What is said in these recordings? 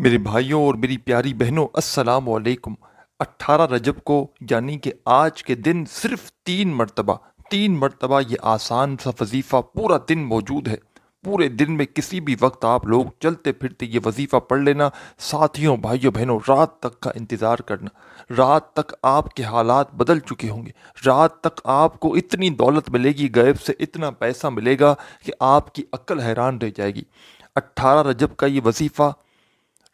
मेरे भाइयों और मेरी प्यारी बहनों, अस्सलाम वालेकुम। 18 रजब को यानी कि आज के दिन सिर्फ तीन मरतबा ये आसान सा वजीफ़ा पूरा दिन मौजूद है। पूरे दिन में किसी भी वक्त आप लोग चलते फिरते ये वजीफ़ा पढ़ लेना। साथियों, भाइयों, बहनों, रात तक का इंतज़ार करना। रात तक आपके हालात बदल चुके होंगे। रात तक आपको इतनी दौलत मिलेगी, गैब से इतना पैसा मिलेगा कि आपकी अक्ल हैरान रह जाएगी। 18 रजब का ये वजीफ़ा,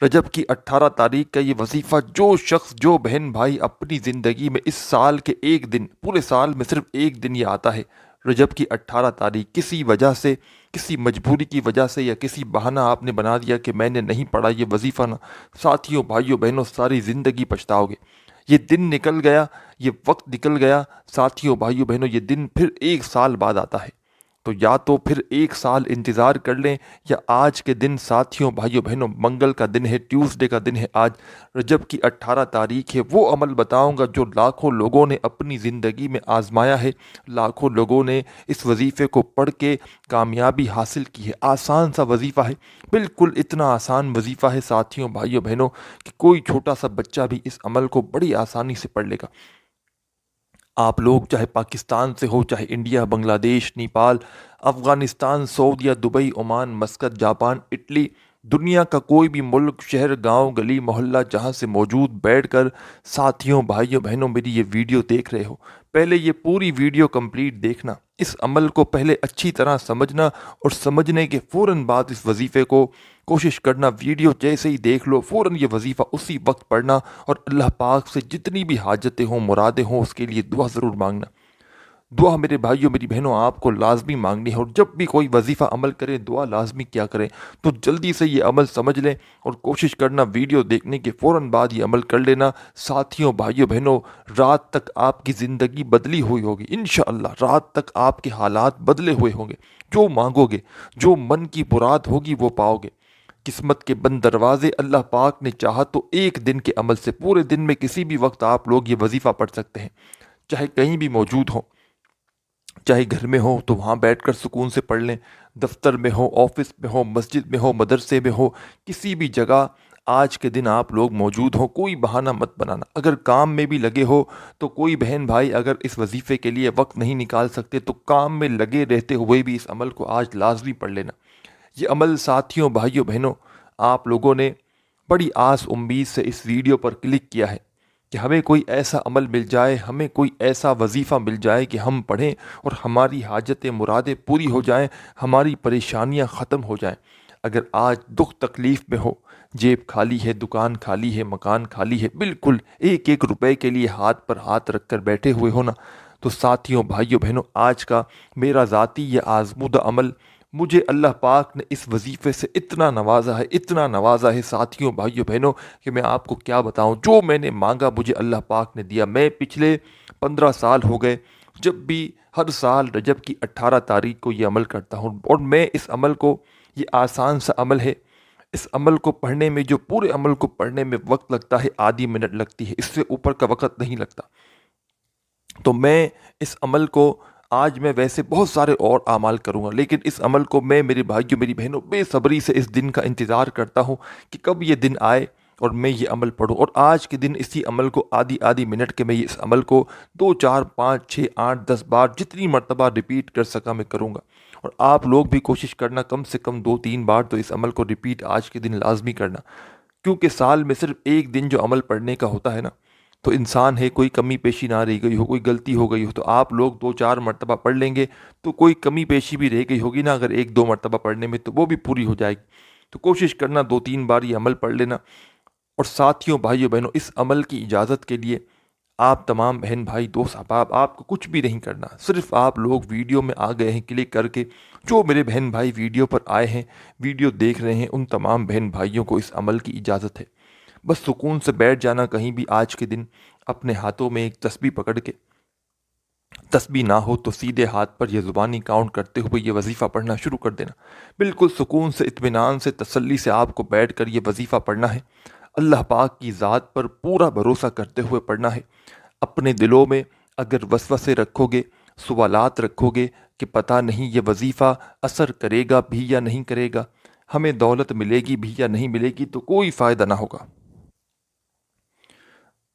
रजब की 18 तारीख का ये वजीफ़ा, जो शख्स, जो बहन भाई अपनी ज़िंदगी में इस साल के एक दिन, पूरे साल में सिर्फ एक दिन ये आता है, रजब की 18 तारीख, किसी वजह से, किसी मजबूरी की वजह से या किसी बहाना आपने बना दिया कि मैंने नहीं पढ़ा ये वजीफ़ा ना, साथियों, भाइयों, बहनों, सारी ज़िंदगी पछताओगे। ये दिन निकल गया, ये वक्त निकल गया, साथियों, भाइयों, बहनों, ये दिन फिर एक साल बाद आता है। तो या तो फिर एक साल इंतज़ार कर लें, या आज के दिन, साथियों, भाइयों, बहनों, मंगल का दिन है, ट्यूसडे का दिन है, आज रजब की 18 तारीख है, वो अमल बताऊंगा जो लाखों लोगों ने अपनी ज़िंदगी में आजमाया है। लाखों लोगों ने इस वजीफ़े को पढ़ के कामयाबी हासिल की है। आसान सा वजीफ़ा है, बिल्कुल इतना आसान वजीफ़ा है साथियों, भाइयों, बहनों, कि कोई छोटा सा बच्चा भी इस अमल को बड़ी आसानी से पढ़ लेगा। आप लोग चाहे पाकिस्तान से हो, चाहे इंडिया, बांग्लादेश, नेपाल, अफ़गानिस्तान, सऊदीया, Dubai, Oman, Muscat, Japan, Italy, दुनिया का कोई भी मुल्क, शहर, गांव, गली, मोहल्ला, जहां से मौजूद बैठकर साथियों, भाइयों, बहनों, मेरी ये वीडियो देख रहे हो, पहले ये पूरी वीडियो कंप्लीट देखना। इस अमल को पहले अच्छी तरह समझना, और समझने के फ़ौरन बाद इस वजीफ़े को कोशिश करना, वीडियो जैसे ही देख लो फ़ौरन ये वजीफ़ा उसी वक्त पढ़ना, और अल्लाह पाक से जितनी भी हाजतें हों, मुरादें हों, उसके लिए दुआ ज़रूर मांगना। दुआ मेरे भाइयों, मेरी बहनों, आपको लाजमी मांगनी है, और जब भी कोई वजीफ़ा अमल करें, दुआ लाजमी क्या करें। तो जल्दी से ये अमल समझ लें, और कोशिश करना वीडियो देखने के फ़ौरन बाद ये अमल कर लेना। साथियों, भाइयों, बहनों, रात तक आपकी ज़िंदगी बदली हुई होगी इंशाअल्लाह। रात तक आपके हालात बदले हुए होंगे। जो मांगोगे, जो मन की मुराद होगी, वो पाओगे। किस्मत के बंद दरवाजे अल्लाह पाक ने चाहा तो एक दिन के अमल से, पूरे दिन में किसी भी वक्त आप लोग ये वजीफ़ा पढ़ सकते हैं। चाहे कहीं भी मौजूद हो, चाहे घर में हो तो वहाँ बैठकर सुकून से पढ़ लें, दफ्तर में हो, ऑफिस में हो, मस्जिद में हो, मदरसे में हो, किसी भी जगह आज के दिन आप लोग मौजूद हो, कोई बहाना मत बनाना। अगर काम में भी लगे हो तो कोई बहन भाई अगर इस वजीफ़े के लिए वक्त नहीं निकाल सकते, तो काम में लगे रहते हुए भी इस अमल को आज लाजमी पढ़ लेना। ये अमल साथियों, भाइयों, बहनों, आप लोगों ने बड़ी आस उम्मीद से इस वीडियो पर क्लिक किया है कि हमें कोई ऐसा अमल मिल जाए, हमें कोई ऐसा वजीफ़ा मिल जाए कि हम पढ़ें और हमारी हाजतें, मुरादें पूरी हो जाएं, हमारी परेशानियां ख़त्म हो जाएं। अगर आज दुख तकलीफ़ में हो, जेब खाली है, दुकान खाली है, मकान खाली है, बिल्कुल एक एक रुपए के लिए हाथ पर हाथ रख कर बैठे हुए हो ना, तो साथियों, भाइयों, बहनों, आज का मेरा ज़ाती ये आज़मूदा अमल, मुझे अल्लाह पाक ने इस वजीफ़े से इतना नवाजा है, इतना नवाजा है साथियों, भाइयों, बहनों, कि मैं आपको क्या बताऊं। जो मैंने मांगा मुझे अल्लाह पाक ने दिया। मैं पिछले 15 साल हो गए जब भी हर साल रजब की 18 तारीख को ये अमल करता हूँ, और मैं इस अमल को, ये आसान सा अमल है, इस अमल को पढ़ने में, जो पूरे अमल को पढ़ने में वक्त लगता है, आधी मिनट लगती है, इससे ऊपर का वक्त नहीं लगता। तो मैं इस अमल को, आज मैं वैसे बहुत सारे और आमाल करूँगा, लेकिन इस अमल को मैं, मेरे भाइयों, मेरी बहनों, बेसब्री से इस दिन का इंतज़ार करता हूँ कि कब ये दिन आए और मैं ये अमल पढूँ। और आज के दिन इसी अमल को आधी आधी मिनट के, मैं इस अमल को 2, 4, 5, 6, 8, 10 बार, जितनी मरतबा रिपीट कर सका मैं करूँगा। और आप लोग भी कोशिश करना कम से कम 2-3 बार तो इस अमल को रिपीट आज के दिन लाजमी करना, क्योंकि साल में सिर्फ एक दिन जो अमल पढ़ने का होता है ना, तो इंसान है, कोई कमी पेशी ना रह गई हो, कोई गलती हो गई हो, तो आप लोग 2-4 मरतबा पढ़ लेंगे तो कोई कमी पेशी भी रह गई होगी ना, अगर 1-2 मरतबा पढ़ने में, तो वो भी पूरी हो जाएगी। तो कोशिश करना 2-3 बार ये अमल पढ़ लेना। और साथियों, भाइयों, बहनों, इस अमल की इजाज़त के लिए आप तमाम बहन भाई, दोस्त अहबाब, आपको कुछ भी नहीं करना, सिर्फ आप लोग वीडियो में आ गए हैं क्लिक करके, जो मेरे बहन भाई वीडियो पर आए हैं, वीडियो देख रहे हैं, उन तमाम बहन भाइयों को इस अमल की इजाज़त है। बस सुकून से बैठ जाना कहीं भी आज के दिन, अपने हाथों में एक तस्बीह पकड़ के, तस्बीह ना हो तो सीधे हाथ पर यह ज़ुबानी काउंट करते हुए ये वजीफ़ा पढ़ना शुरू कर देना। बिल्कुल सुकून से, इत्मीनान से, तसल्ली से आपको बैठ कर ये वजीफ़ा पढ़ना है। अल्लाह पाक की ज़ात पर पूरा भरोसा करते हुए पढ़ना है। अपने दिलों में अगर वसवसे रखोगे, सवालात रखोगे कि पता नहीं ये वजीफ़ा असर करेगा भी या नहीं करेगा, ہمیں دولت ملے گی بھی یا نہیں ملے گی تو کوئی فائدہ نہ ہوگا۔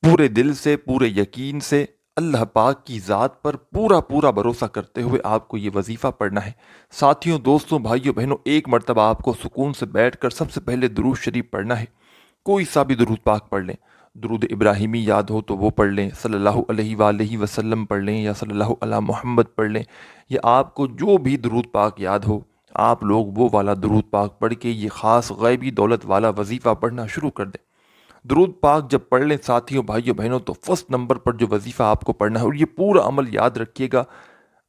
پورے دل سے، پورے یقین سے، اللہ پاک کی ذات پر پورا پورا بھروسہ کرتے ہوئے آپ کو یہ وظیفہ پڑھنا ہے۔ ساتھیوں، دوستوں، بھائیوں، بہنوں، ایک مرتبہ آپ کو سکون سے بیٹھ کر سب سے پہلے درود شریف پڑھنا ہے۔ کوئی سا بھی درود پاک پڑھ لیں۔ درود ابراہیمی یاد ہو تو وہ پڑھ لیں، صلی اللہ علیہ وآلہ وسلم پڑھ لیں، یا صلی اللہ علی محمد پڑھ لیں، یا آپ کو جو بھی درود پاک یاد ہو آپ لوگ وہ والا درود پاک پڑھ کے یہ خاص غیبی دولت والا وظیفہ پڑھنا شروع کر دیں۔ درود پاک جب پڑھ لیں ساتھیوں، بھائیوں، بہنوں، تو فرسٹ نمبر پر جو وظیفہ آپ کو پڑھنا ہے، اور یہ پورا عمل یاد رکھیے گا،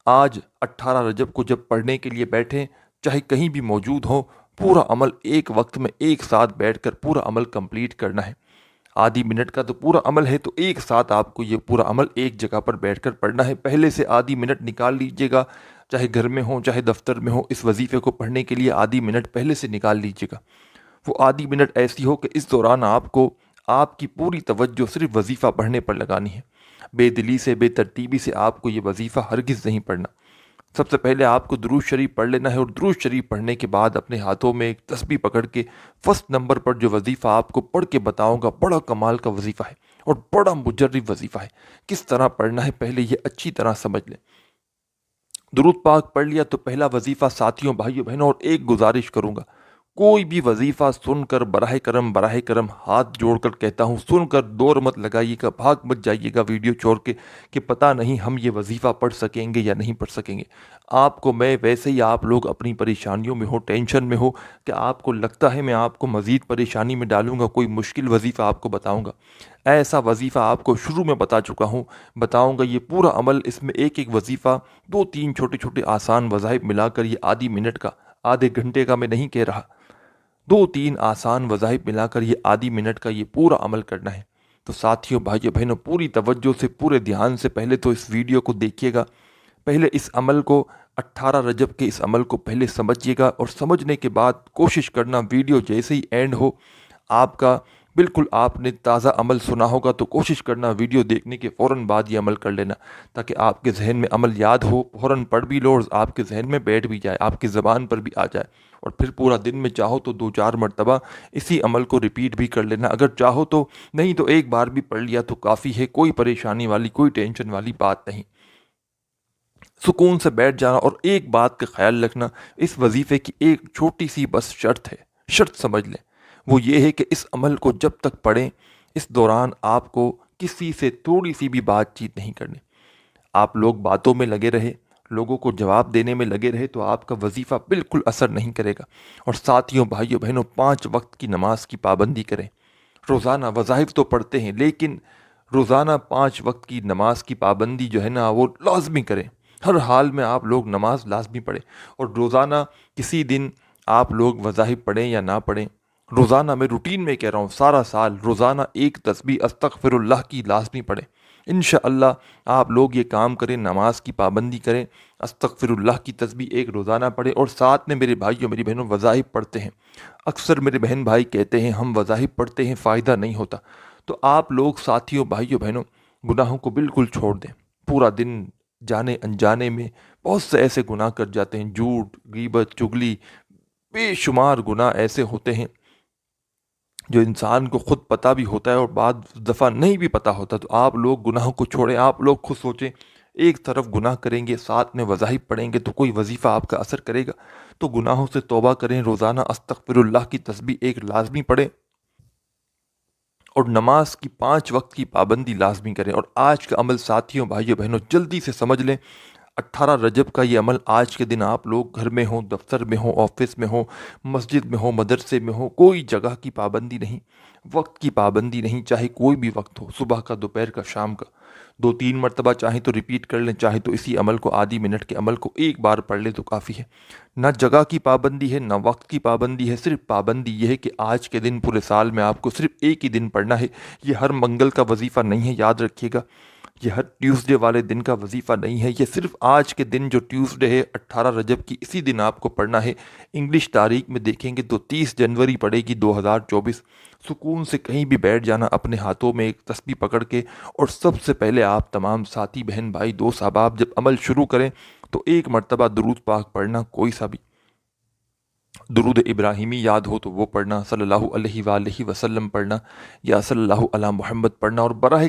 آج 18 رجب کو جب پڑھنے کے لیے بیٹھیں، چاہے کہیں بھی موجود ہوں، پورا عمل ایک وقت میں ایک ساتھ بیٹھ کر پورا عمل کمپلیٹ کرنا ہے۔ آدھی منٹ کا تو پورا عمل ہے، تو ایک ساتھ آپ کو یہ پورا عمل ایک جگہ پر بیٹھ کر پڑھنا ہے۔ پہلے سے آدھی منٹ نکال لیجئے گا، چاہے گھر میں ہوں چاہے دفتر میں ہوں، اس وظیفے کو پڑھنے کے لیے آدھی منٹ پہلے سے نکال لیجئے گا۔ وہ آدھی منٹ ایسی ہو کہ اس دوران آپ کو آپ کی پوری توجہ صرف وظیفہ پڑھنے پر لگانی ہے۔ بے دلی سے، بے ترتیبی سے آپ کو یہ وظیفہ ہرگز نہیں پڑھنا۔ سب سے پہلے آپ کو درود شریف پڑھ لینا ہے، اور درود شریف پڑھنے کے بعد اپنے ہاتھوں میں ایک تسبیح پکڑ کے فرسٹ نمبر پر جو وظیفہ آپ کو پڑھ کے بتاؤں گا، بڑا کمال کا وظیفہ ہے اور بڑا مجرب وظیفہ ہے۔ کس طرح پڑھنا ہے پہلے یہ اچھی طرح سمجھ لیں۔ درود پاک پڑھ لیا تو پہلا وظیفہ ساتھیوں، بھائیوں، بہنوں، اور ایک گزارش کروں گا، کوئی بھی وظیفہ سن کر براہ کرم ہاتھ جوڑ کر کہتا ہوں، سن کر دور مت لگائیے گا، بھاگ مت جائیے گا ویڈیو چھوڑ کے کہ پتہ نہیں ہم یہ وظیفہ پڑھ سکیں گے یا نہیں پڑھ سکیں گے۔ آپ کو میں ویسے ہی آپ لوگ اپنی پریشانیوں میں ہو، ٹینشن میں ہو کہ آپ کو لگتا ہے میں آپ کو مزید پریشانی میں ڈالوں گا، کوئی مشکل وظیفہ آپ کو بتاؤں گا، ایسا وظیفہ آپ کو شروع میں بتا چکا ہوں، بتاؤں گا۔ یہ پورا عمل، اس میں ایک ایک وظیفہ 2-3 چھوٹے چھوٹے آسان وظائف ملا کر یہ آدھی منٹ کا، آدھے گھنٹے کا میں نہیں کہہ رہا، 2-3 آسان وظائف ملا کر یہ آدھی منٹ کا یہ پورا عمل کرنا ہے۔ تو ساتھیوں، بھائیوں، بہنوں، پوری توجہ سے، پورے دھیان سے پہلے تو اس ویڈیو کو دیکھیے گا، پہلے اس عمل کو 18 رجب کے اس عمل کو پہلے سمجھیے گا، اور سمجھنے کے بعد کوشش کرنا ویڈیو جیسے ہی اینڈ ہو آپ کا، بالکل آپ نے تازہ عمل سنا ہوگا تو کوشش کرنا ویڈیو دیکھنے کے فوراً بعد یہ عمل کر لینا، تاکہ آپ کے ذہن میں عمل یاد ہو، فوراً پڑھ بھی لو اور آپ کے ذہن میں بیٹھ بھی جائے، آپ کی زبان پر بھی آ جائے، اور پھر پورا دن میں چاہو تو 2-4 مرتبہ اسی عمل کو ریپیٹ بھی کر لینا، اگر چاہو تو، نہیں تو ایک بار بھی پڑھ لیا تو کافی ہے، کوئی پریشانی والی، کوئی ٹینشن والی بات نہیں۔ سکون سے بیٹھ جانا، اور ایک بات کا خیال رکھنا، اس وظیفے کی ایک چھوٹی سی بس شرط ہے، شرط سمجھ لیں، وہ یہ ہے کہ اس عمل کو جب تک پڑھیں اس دوران آپ کو کسی سے تھوڑی سی بھی بات چیت نہیں کرنی۔ آپ لوگ باتوں میں لگے رہے، لوگوں کو جواب دینے میں لگے رہے تو آپ کا وظیفہ بالکل اثر نہیں کرے گا۔ اور ساتھیوں، بھائیوں، بہنوں، 5 وقت کی نماز کی پابندی کریں۔ روزانہ وظائف تو پڑھتے ہیں، لیکن روزانہ 5 وقت کی نماز کی پابندی جو ہے نا وہ لازمی کریں۔ ہر حال میں آپ لوگ نماز لازمی پڑھیں، اور روزانہ کسی دن آپ لوگ وظائف پڑھیں یا نہ پڑھیں، روزانہ، میں روٹین میں کہہ رہا ہوں، سارا سال روزانہ ایک تسبیح استغفر اللہ کی لازمی پڑھیں۔ انشاءاللہ آپ لوگ یہ کام کریں، نماز کی پابندی کریں، استغفر اللہ کی تسبیح ایک روزانہ پڑھیں، اور ساتھ میں میرے بھائیوں، میری بہنوں، وظائف پڑھتے ہیں۔ اکثر میرے بہن بھائی کہتے ہیں ہم وظائف پڑھتے ہیں فائدہ نہیں ہوتا، تو آپ لوگ ساتھیوں، بھائیوں، بہنوں، گناہوں کو بالکل چھوڑ دیں۔ پورا دن جانے انجانے میں بہت سے ایسے گناہ کر جاتے ہیں، جھوٹ، غیبت، چغلی، بے شمار گناہ ایسے ہوتے ہیں جو انسان کو خود پتہ بھی ہوتا ہے اور بعض دفعہ نہیں بھی پتہ ہوتا۔ تو آپ لوگ گناہوں کو چھوڑیں، آپ لوگ خود سوچیں، ایک طرف گناہ کریں گے، ساتھ میں وظائف پڑھیں گے تو کوئی وظیفہ آپ کا اثر کرے گا؟ تو گناہوں سے توبہ کریں، روزانہ استغفر اللہ کی تسبیح ایک لازمی پڑھیں، اور نماز کی 5 وقت کی پابندی لازمی کریں۔ اور آج کا عمل ساتھیوں، بھائیوں، بہنوں، جلدی سے سمجھ لیں، 18 رجب کا یہ عمل آج کے دن آپ لوگ گھر میں ہوں، دفتر میں ہوں، آفس میں ہوں، مسجد میں ہوں، مدرسے میں ہوں، کوئی جگہ کی پابندی نہیں، وقت کی پابندی نہیں، چاہے کوئی بھی وقت ہو، صبح کا، دوپہر کا، شام کا، 2-3 مرتبہ چاہیں تو ریپیٹ کر لیں، چاہے تو اسی عمل کو، آدھی منٹ کے عمل کو ایک بار پڑھ لیں تو کافی ہے۔ نہ جگہ کی پابندی ہے، نہ وقت کی پابندی ہے، صرف پابندی یہ ہے کہ آج کے دن پورے سال میں آپ کو صرف ایک ہی دن پڑھنا ہے۔ یہ ہر منگل کا وظیفہ نہیں ہے، یاد رکھیے گا، یہ ہر ٹیوزڈے والے دن کا وظیفہ نہیں ہے، یہ صرف آج کے دن جو ٹیوزڈے ہے 18 رجب کی، اسی دن آپ کو پڑھنا ہے۔ انگلش تاریخ میں دیکھیں گے تو 30 جنوری پڑے گی 2024۔ سکون سے کہیں بھی بیٹھ جانا، اپنے ہاتھوں میں ایک تسبیح پکڑ کے، اور سب سے پہلے آپ تمام ساتھی، بہن بھائی، دوست احباب جب عمل شروع کریں تو ایک مرتبہ درود پاک پڑھنا، کوئی سا بھی، दुरूद इब्राहिमी याद हो तो वो पढ़ना, सल्लल्लाहु अलैहि वसल्लम पढ़ना या सल्लल्लाहु अला मोहम्मद पढ़ना, और बराह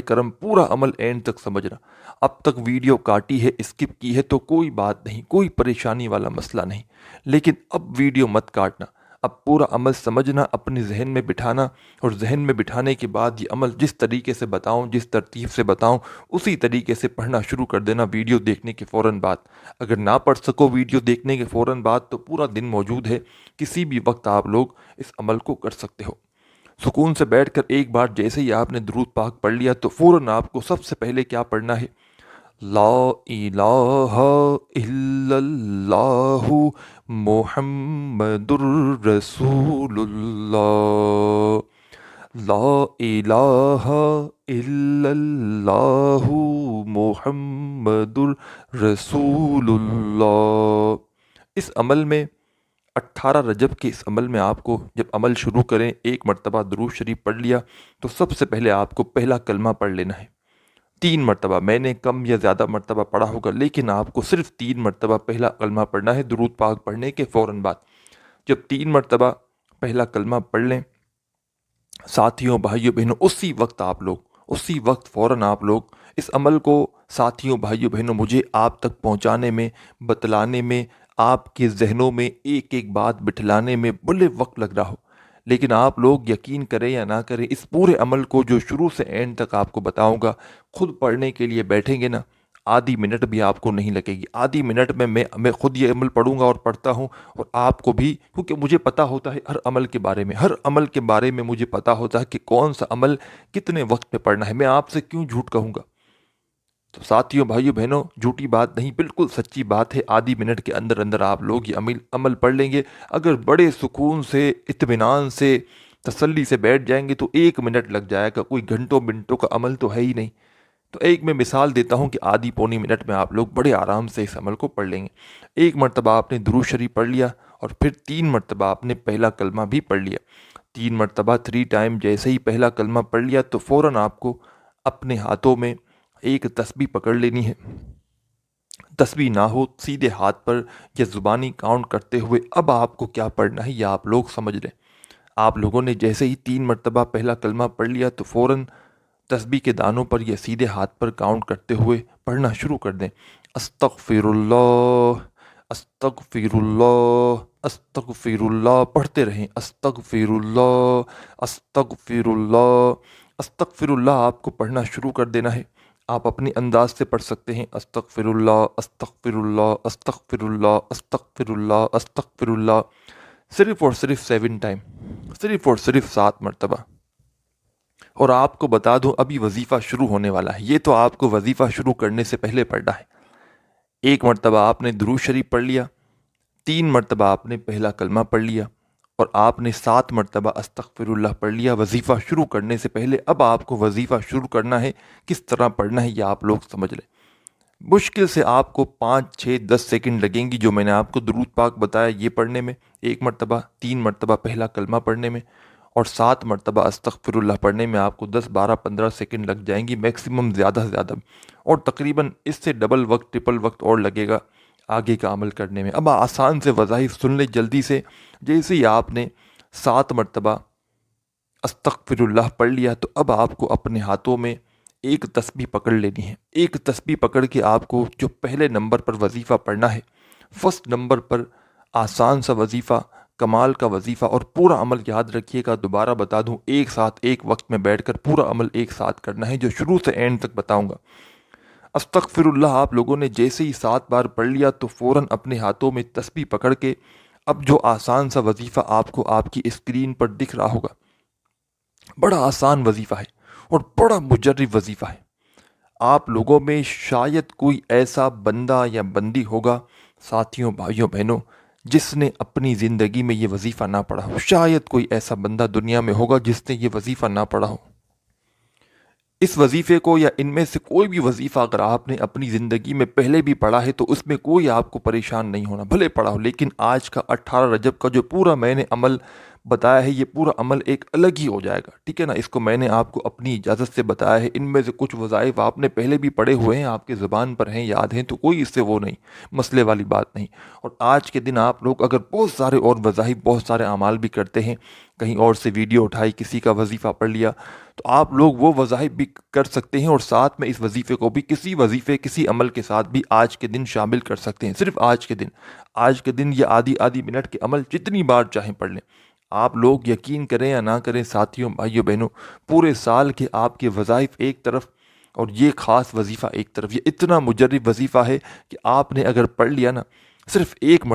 करम पूरा अमल एंड तक समझना। अब तक वीडियो काटी है, स्किप की है तो कोई बात नहीं, कोई परेशानी वाला मसला नहीं, लेकिन अब वीडियो मत काटना। अब पूरा अमल समझना, अपने जहन में बिठाना, और जहन में बिठाने के बाद ये अमल जिस तरीके से बताऊं, जिस तरतीब से बताऊं, उसी तरीके से पढ़ना शुरू कर देना वीडियो देखने के फ़ौरन बाद। अगर ना पढ़ सको वीडियो देखने के फ़ौरन बाद तो पूरा दिन मौजूद है, किसी भी वक्त आप लोग इस अमल को कर सकते हो। सुकून से बैठकर एक बार जैसे ही आपने दुरूद पाक पढ़ लिया तो फ़ौरन आपको सबसे पहले क्या पढ़ना है? ला इलाहा इल्लल्लाहु मुहम्मदुर रसूलुल्लाह। ला इलाहा इल्लल्लाहु मुहम्मदुर रसूलुल्लाह। इस अमल में 18 रजब के इस अमल में आपको जब अमल शुरू करें, एक मरतबा दुरूद शरीफ पढ़ लिया तो सबसे पहले आपको पहला कलमा पढ़ लेना है 3 मरतबा। मैंने कम या ज़्यादा मरतबा पढ़ा होगा, लेकिन आपको सिर्फ 3 मरतबा पहला कलमा पढ़ना है दुरूद पाक पढ़ने के फ़ौरन बाद। जब 3 मरतबा पहला कलमा पढ़ लें, साथियों भाइयों बहनों, उसी वक्त फ़ौरन आप लोग इस अमल को, साथियों भाइयों बहनों, मुझे आप तक पहुंचाने में, बतलाने में, आपके जहनों में एक एक बात बिठलाने में भले वक्त लग रहा हो, लेकिन आप लोग यकीन करें या ना करें, इस पूरे अमल को जो शुरू से एंड तक आपको बताऊंगा, खुद पढ़ने के लिए बैठेंगे ना, आधी मिनट भी आपको नहीं लगेगी। आधी मिनट में मैं खुद ये अमल पढ़ूंगा और पढ़ता हूँ, और आपको भी, क्योंकि मुझे पता होता है हर अमल के बारे में मुझे पता होता है कि कौन सा अमल कितने वक्त में पढ़ना है। मैं आपसे क्यों झूठ कहूँगा? तो साथियों भाइयों बहनों, झूठी बात नहीं, बिल्कुल सच्ची बात है। आधी मिनट के अंदर अंदर आप लोग ये अमल पढ़ लेंगे। अगर बड़े सुकून से, इत्मीनान से, तसल्ली से बैठ जाएंगे तो 1 मिनट लग जाएगा, कोई घंटों मिनटों का अमल तो है ही नहीं। तो एक मैं मिसाल देता हूँ कि आधी पौनी मिनट में आप लोग बड़े आराम से इस अमल को पढ़ लेंगे। एक मरतबा आपने दुरूद शरीफ पढ़ लिया और फिर 3 मरतबा आपने पहला कलमा भी पढ़ लिया। 3 मरतबा 3 टाइम जैसे ही पहला कलमा पढ़ लिया तो फ़ौरन आपको अपने हाथों में एक तस्बीह पकड़ लेनी है। तस्बीह ना हो, सीधे हाथ पर या ज़ुबानी काउंट करते हुए अब आपको क्या पढ़ना है या आप लोग समझ लें। आप लोगों ने जैसे ही 3 मरतबा पहला कलमा पढ़ लिया तो फ़ौरन तस्बीह के दानों पर या सीधे हाथ पर काउंट करते हुए पढ़ना शुरू कर दें। अस्तगफिरुल्लाह, अस्तगफिरुल्लाह, अस्तगफिरुल्लाह पढ़ते रहें। अस्तगफिरुल्लाह, अस्तगफिरुल्लाह, अस्तगफिरुल्लाह आपको पढ़ना शुरू कर देना है। आप अपने अंदाज से पढ़ सकते हैं। अस्तगफिरुल्लाह, अस्तगफिरुल्लाह, अस्तगफिरुल्लाह, अस्तगफिरुल्लाह, अस्तगफिरुल्लाह, सिर्फ़ और सिर्फ 7 टाइम, सिर्फ़ और सिर्फ 7 मरतबा। और आपको बता दूं, अभी वजीफ़ा शुरू होने वाला है। ये तो आपको वजीफ़ा शुरू करने से पहले पढ़ना है। 1 मरतबा आपने दुरूद शरीफ पढ़ लिया, 3 मरतबा आपने पहला कलमा पढ़ लिया, और आपने 7 मरतबा अस्तगफिरुल्लाह पढ़ लिया वजीफ़ा शुरू करने से पहले। अब आपको वजीफ़ा शुरू करना है, किस तरह पढ़ना है ये आप लोग समझ लें। मुश्किल से आपको 5, 6, 10 सेकंड लगेंगी जो मैंने आपको दुरूद पाक बताया ये पढ़ने में, 1 मरतबा, 3 मरतबा पहला कलमा पढ़ने में, और 7 मरतबा अस्तगफिरुल्लाह पढ़ने में आपको 10, 12, 15 सेकंड लग जाएंगी मैक्सिमम, ज़्यादा से ज़्यादा, और तकरीबन इससे डबल वक्त, ट्रिपल वक्त और लगेगा आगे का अमल करने में। अब आसान से वज़ाइफ सुन ले जल्दी से। जैसे ही आपने 7 मरतबा अस्तगफिरुल्लाह पढ़ लिया तो अब आपको अपने हाथों में एक तस्बीह पकड़ लेनी है। एक तस्बीह पकड़ के आपको जो पहले नंबर पर वजीफ़ा पढ़ना है, फर्स्ट नंबर पर आसान सा वजीफ़ा, कमाल का वजीफ़ा, और पूरा अमल याद रखिएगा, दोबारा बता दूं, एक साथ एक वक्त में बैठकर पूरा अमल एक साथ करना है जो शुरू से एंड तक बताऊंगा। अस्तगफिरुल्लाह आप लोगों ने जैसे ही 7 बार पढ़ लिया तो फ़ौरन अपने हाथों में तस्बीह पकड़ के अब जो आसान सा वजीफ़ा आपको आपकी स्क्रीन पर दिख रहा होगा, बड़ा आसान वजीफ़ा है और बड़ा मुजर्रिब वजीफ़ा है। आप लोगों में शायद कोई ऐसा बंदा या बंदी होगा, साथियों भाइयों बहनों, जिसने अपनी ज़िंदगी में ये वजीफ़ा ना पढ़ा हो। शायद कोई ऐसा बंदा दुनिया में होगा जिसने ये वजीफ़ा ना पढ़ा हो। इस वजीफ़े को या इनमें से कोई भी वजीफ़ा अगर आपने अपनी ज़िंदगी में पहले भी पढ़ा है तो उसमें कोई आपको परेशान नहीं होना, भले पढ़ा हो। लेकिन आज का 18 रजब का जो पूरा मैंने अमल بتایا ہے، یہ پورا عمل ایک الگ ہی ہو جائے گا، ٹھیک ہے نا۔ اس کو میں نے آپ کو اپنی اجازت سے بتایا ہے۔ ان میں سے کچھ وظائف آپ نے پہلے بھی پڑھے ہوئے ہیں، آپ کے زبان پر ہیں، یاد ہیں، تو کوئی اس سے وہ نہیں، مسئلے والی بات نہیں۔ اور آج کے دن آپ لوگ اگر بہت سارے اور وظائف، بہت سارے اعمال بھی کرتے ہیں، کہیں اور سے ویڈیو اٹھائی، کسی کا وظیفہ پڑھ لیا، تو آپ لوگ وہ وظائف بھی کر سکتے ہیں، اور ساتھ میں اس وظیفے کو بھی کسی وظیفے، کسی عمل کے ساتھ بھی آج کے دن شامل کر سکتے ہیں۔ صرف آج کے دن یہ آدھی منٹ کے عمل جتنی بار چاہیں پڑھ لیں۔ آپ لوگ یقین کریں یا نہ کریں ساتھیوں، بھائیوں، بہنوں، پورے سال کے آپ کے وظائف ایک طرف اور یہ خاص وظیفہ ایک طرف، یہ اتنا مجرب وظیفہ ہے کہ آپ نے اگر پڑھ لیا نا، صرف ایک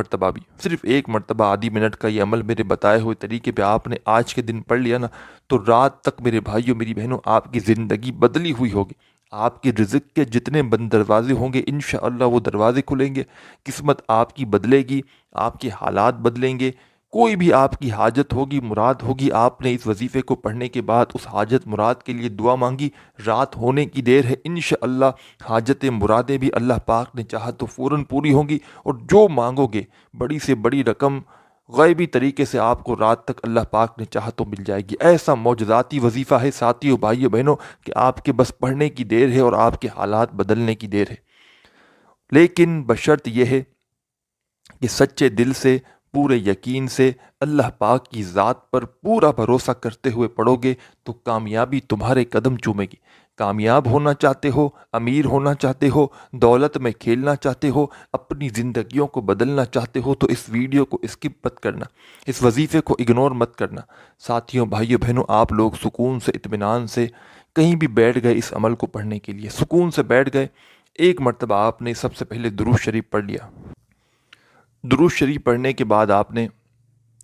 مرتبہ آدھی منٹ کا یہ عمل میرے بتائے ہوئے طریقے پہ آپ نے آج کے دن پڑھ لیا نا، تو رات تک میرے بھائیوں، میری بہنوں، آپ کی زندگی بدلی ہوئی ہوگی۔ آپ کے رزق کے جتنے بند دروازے ہوں گے، انشاءاللہ وہ دروازے کھلیں گے، قسمت آپ کی بدلے گی، آپ کے حالات بدلیں گے۔ کوئی بھی آپ کی حاجت ہوگی، مراد ہوگی، آپ نے اس وظیفے کو پڑھنے کے بعد اس حاجت مراد کے لیے دعا مانگی، رات ہونے کی دیر ہے، انشاءاللہ حاجتیں مرادیں بھی اللہ پاک نے چاہا تو فوراً پوری ہوں گی، اور جو مانگو گے بڑی سے بڑی رقم غیبی طریقے سے آپ کو رات تک اللہ پاک نے چاہا تو مل جائے گی۔ ایسا معجزاتی وظیفہ ہے ساتھیوں، بھائیوں، بہنوں، کہ آپ کے بس پڑھنے کی دیر ہے اور آپ کے حالات بدلنے کی دیر ہے۔ لیکن بشرط یہ ہے کہ سچے دل سے، پورے یقین سے، اللہ پاک کی ذات پر پورا بھروسہ کرتے ہوئے پڑھو گے تو کامیابی تمہارے قدم چومے گی۔ کامیاب ہونا چاہتے ہو، امیر ہونا چاہتے ہو، دولت میں کھیلنا چاہتے ہو، اپنی زندگیوں کو بدلنا چاہتے ہو، تو اس ویڈیو کو اسکپ مت کرنا، اس وظیفے کو اگنور مت کرنا۔ ساتھیوں، بھائیوں، بہنوں، آپ لوگ سکون سے، اطمینان سے کہیں بھی بیٹھ گئے اس عمل کو پڑھنے کے لیے، سکون سے بیٹھ گئے۔ ایک مرتبہ آپ نے سب سے پہلے درود شریف پڑھ لیا۔ درود شریف پڑھنے کے بعد آپ نے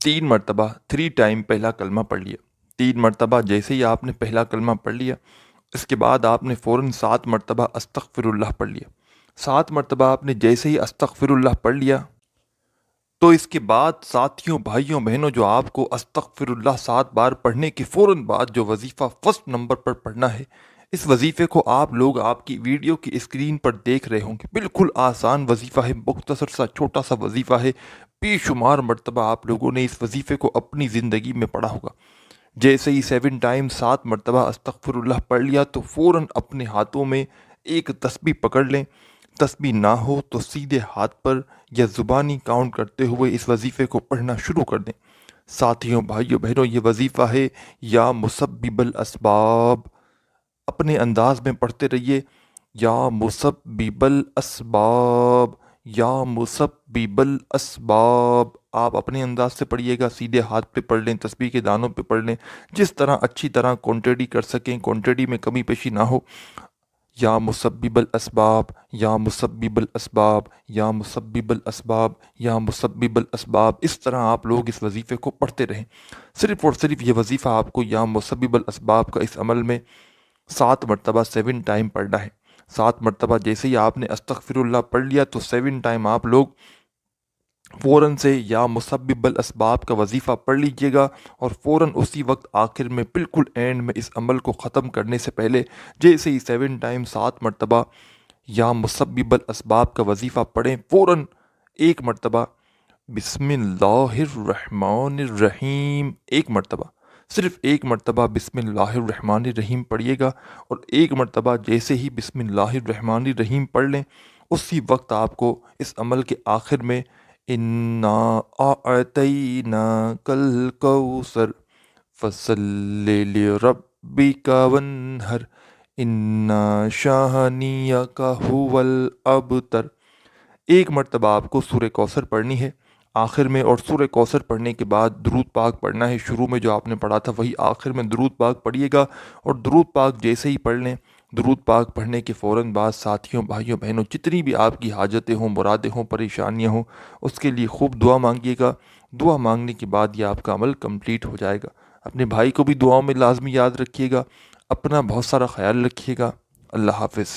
3 مرتبہ 3 ٹائم پہلا کلمہ پڑھ لیا۔ 3 مرتبہ جیسے ہی آپ نے پہلا کلمہ پڑھ لیا، اس کے بعد آپ نے فوراً 7 مرتبہ استغفر اللہ پڑھ لیا۔ 7 مرتبہ آپ نے جیسے ہی استغفر اللہ پڑھ لیا، تو اس کے بعد ساتھیوں، بھائیوں، بہنوں، جو آپ کو استغفر اللہ 7 بار پڑھنے کے فوراً بعد جو وظیفہ فرسٹ نمبر پر پڑھنا ہے، اس وظیفے کو آپ لوگ آپ کی ویڈیو کی اسکرین پر دیکھ رہے ہوں گے۔ بالکل آسان وظیفہ ہے، مختصر سا چھوٹا سا وظیفہ ہے۔ بے شمار مرتبہ آپ لوگوں نے اس وظیفے کو اپنی زندگی میں پڑھا ہوگا۔ جیسے ہی 7 ٹائم 7 مرتبہ استغفر اللہ پڑھ لیا، تو فوراً اپنے ہاتھوں میں ایک تسبیح پکڑ لیں۔ تسبیح نہ ہو تو سیدھے ہاتھ پر یا زبانی کاؤنٹ کرتے ہوئے اس وظیفے کو پڑھنا شروع کر دیں۔ ساتھیوں، بھائیوں، بہنوں، یہ وظیفہ ہے یا مسبب الاسباب۔ اپنے انداز میں پڑھتے رہیے، یا مسبب الاسباب، یا مسبب الاسباب۔ آپ اپنے انداز سے پڑھیے گا، سیدھے ہاتھ پہ پڑھ لیں، تسبیح کے دانوں پہ پڑھ لیں، جس طرح اچھی طرح کوانٹیٹی کر سکیں، کوانٹیٹی میں کمی پیشی نہ ہو۔ یا مسبب الاسباب، یا مسبب الاسباب، یا مسبب الاسباب، یا مسبب الاسباب، اس طرح آپ لوگ اس وظیفے کو پڑھتے رہیں۔ صرف اور صرف یہ وظیفہ آپ کو یا مسبب الاسباب کا اس عمل میں 7 مرتبہ 7 ٹائم پڑھنا ہے۔ 7 مرتبہ جیسے ہی آپ نے استغفر اللہ پڑھ لیا، تو 7 ٹائم آپ لوگ فوراً سے یا مسبب الاسباب کا وظیفہ پڑھ لیجئے گا، اور فوراً اسی وقت آخر میں بالکل اینڈ میں اس عمل کو ختم کرنے سے پہلے جیسے ہی 7 ٹائم 7 مرتبہ یا مسبب الاسباب کا وظیفہ پڑھیں، فوراً 1 مرتبہ بسم اللہ الرحمن الرحیم، 1 مرتبہ، صرف 1 مرتبہ بسم اللہ الرحمن الرحیم پڑھیے گا، اور 1 مرتبہ جیسے ہی بسم اللہ الرحمن الرحیم پڑھ لیں، اسی وقت آپ کو اس عمل کے آخر میں انا اعطیناک الکوثر فصل لربک وانحر ان شانئک هو الابتر، 1 مرتبہ آپ کو سورہ کوثر پڑھنی ہے آخر میں، اور سورہ کوثر پڑھنے کے بعد درود پاک پڑھنا ہے۔ شروع میں جو آپ نے پڑھا تھا وہی آخر میں درود پاک پڑھیے گا، اور درود پاک جیسے ہی پڑھ لیں، درود پاک پڑھنے کے فوراً بعد ساتھیوں، بھائیوں، بہنوں، جتنی بھی آپ کی حاجتیں ہوں، مرادیں ہوں، پریشانیاں ہوں، اس کے لیے خوب دعا مانگیے گا۔ دعا مانگنے کے بعد یہ آپ کا عمل کمپلیٹ ہو جائے گا۔ اپنے بھائی کو بھی دعاؤں میں لازمی یاد رکھیے گا، اپنا بہت سارا خیال رکھیے گا۔ اللہ حافظ۔